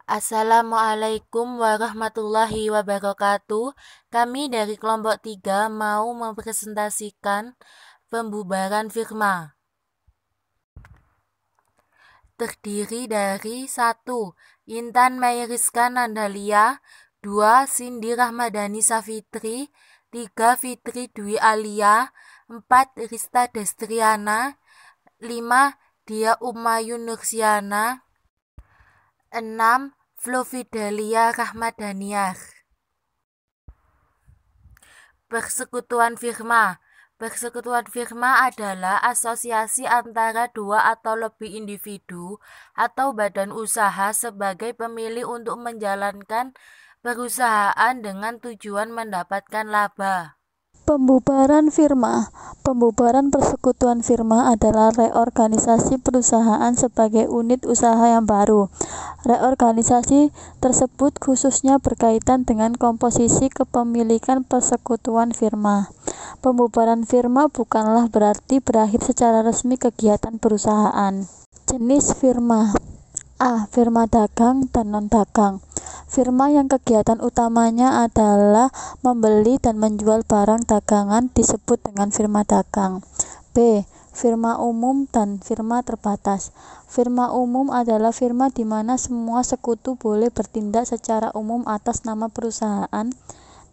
Assalamualaikum warahmatullahi wabarakatuh. Kami dari kelompok 3 mau mempresentasikan pembubaran firma. Terdiri dari 1. Intan Mayriska Nandalia, 2. Cindy Rahmadani Safitri, 3. Fitri Dwi Alia, 4. Rista Destriana, 5. Dia Umayun Nursiana, 6. Flovidalia Rahmadaniar. Persekutuan firma. Persekutuan firma adalah asosiasi antara dua atau lebih individu atau badan usaha sebagai pemilik untuk menjalankan perusahaan dengan tujuan mendapatkan laba. Pembubaran firma. Pembubaran persekutuan firma adalah reorganisasi perusahaan sebagai unit usaha yang baru. Reorganisasi tersebut khususnya berkaitan dengan komposisi kepemilikan persekutuan firma. Pembubaran firma bukanlah berarti berakhir secara resmi kegiatan perusahaan. Jenis firma. A. Firma dagang dan non-dagang. Firma yang kegiatan utamanya adalah membeli dan menjual barang dagangan disebut dengan firma dagang. B. Firma umum dan firma terbatas. Firma umum adalah firma di mana semua sekutu boleh bertindak secara umum atas nama perusahaan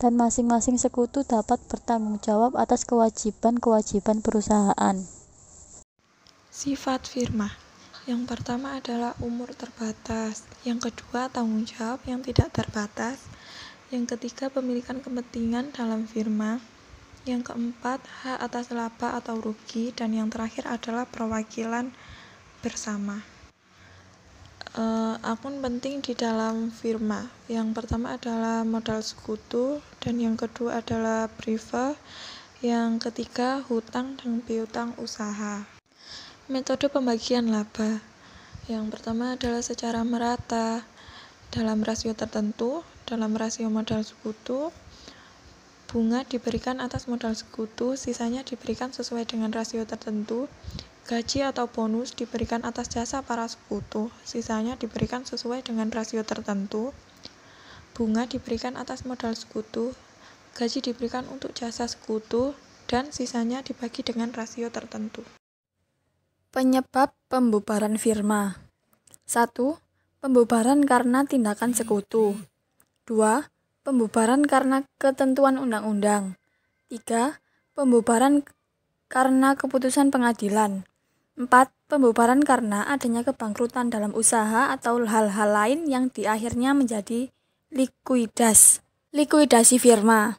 dan masing-masing sekutu dapat bertanggung jawab atas kewajiban-kewajiban perusahaan. Sifat firma. Yang pertama adalah umur terbatas, yang kedua tanggung jawab yang tidak terbatas, yang ketiga pemilikan kepentingan dalam firma, yang keempat hak atas laba atau rugi, dan yang terakhir adalah perwakilan bersama. Akun penting di dalam firma. Yang pertama adalah modal sekutu, dan yang kedua adalah prive, yang ketiga hutang dan piutang usaha. Metode pembagian laba. Yang pertama adalah secara merata, dalam rasio tertentu, dalam rasio modal sekutu. Bunga diberikan atas modal sekutu, sisanya diberikan sesuai dengan rasio tertentu. Gaji atau bonus diberikan atas jasa para sekutu, sisanya diberikan sesuai dengan rasio tertentu. Bunga diberikan atas modal sekutu, gaji diberikan untuk jasa sekutu, dan sisanya dibagi dengan rasio tertentu. Penyebab pembubaran firma. 1. Pembubaran karena tindakan sekutu. 2. Pembubaran karena ketentuan undang-undang. 3. Pembubaran karena keputusan pengadilan. 4. Pembubaran karena adanya kebangkrutan dalam usaha atau hal-hal lain yang di akhirnya menjadi likuidasi firma.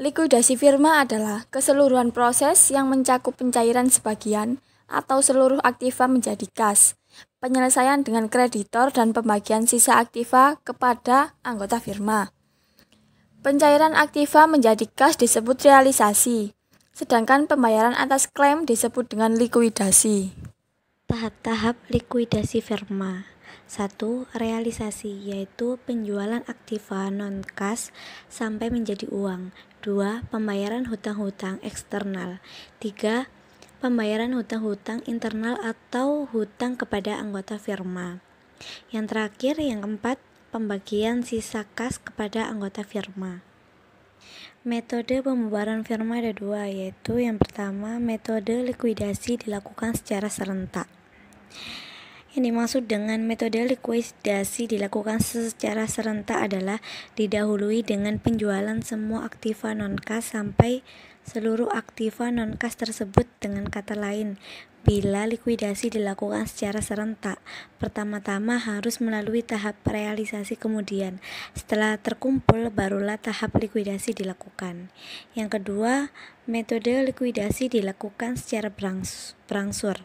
Likuidasi firma adalah keseluruhan proses yang mencakup pencairan sebagian atau seluruh aktiva menjadi kas, penyelesaian dengan kreditor dan pembagian sisa aktiva kepada anggota firma. Pencairan aktiva menjadi kas disebut realisasi, sedangkan pembayaran atas klaim disebut dengan likuidasi. Tahap-tahap likuidasi firma. 1. Realisasi, yaitu penjualan aktiva non-kas sampai menjadi uang. 2. Pembayaran hutang-hutang eksternal. 3. Pembayaran hutang-hutang internal atau hutang kepada anggota firma. Yang terakhir, yang keempat, pembagian sisa kas kepada anggota firma. Metode pembubaran firma ada dua, yaitu yang pertama, metode likuidasi dilakukan secara serentak. Yang dimaksud dengan metode likuidasi dilakukan secara serentak adalah didahului dengan penjualan semua aktiva non-kas sampai seluruh aktiva non-kas tersebut. Dengan kata lain, bila likuidasi dilakukan secara serentak, pertama-tama harus melalui tahap realisasi, kemudian setelah terkumpul barulah tahap likuidasi dilakukan. Yang kedua, metode likuidasi dilakukan secara berangsur.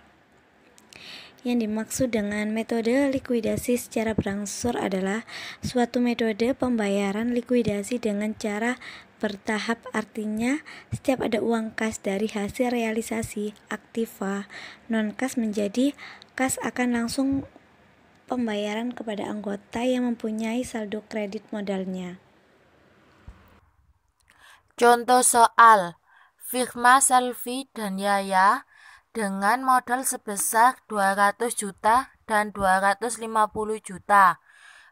Yang dimaksud dengan metode likuidasi secara berangsur adalah suatu metode pembayaran likuidasi dengan cara bertahap, artinya setiap ada uang kas dari hasil realisasi aktiva non-kas menjadi kas akan langsung pembayaran kepada anggota yang mempunyai saldo kredit modalnya. Contoh soal, firma Selvi dan Yaya dengan modal sebesar 200 juta dan 250 juta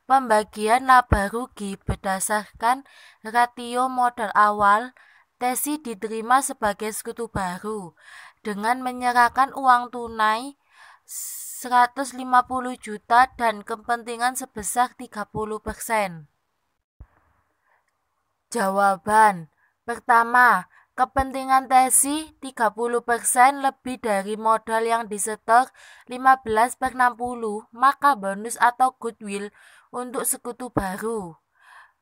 Pembagian laba rugi berdasarkan ratio modal awal. Tesi diterima sebagai sekutu baru dengan menyerahkan uang tunai 150 juta dan kepentingan sebesar 30%. Jawaban. Pertama, kepentingan tesi 30% lebih dari modal yang disetor 15/60, maka bonus atau goodwill untuk sekutu baru.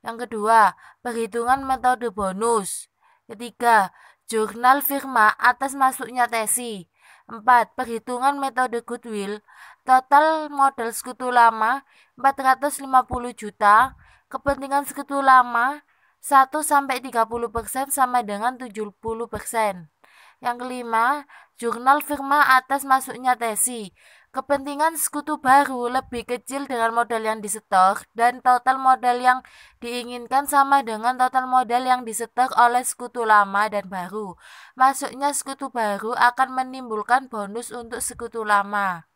Yang kedua, perhitungan metode bonus. Ketiga, jurnal firma atas masuknya tesi. 4. Perhitungan metode goodwill. Total modal sekutu lama 450 juta. Kepentingan sekutu lama 1-30% sama dengan 70%. Yang kelima, jurnal firma atas masuknya tesi. Kepentingan sekutu baru lebih kecil dengan modal yang disetor dan total modal yang diinginkan sama dengan total modal yang disetor oleh sekutu lama dan baru. Masuknya sekutu baru akan menimbulkan bonus untuk sekutu lama.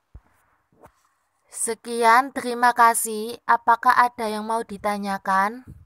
Sekian, terima kasih. Apakah ada yang mau ditanyakan?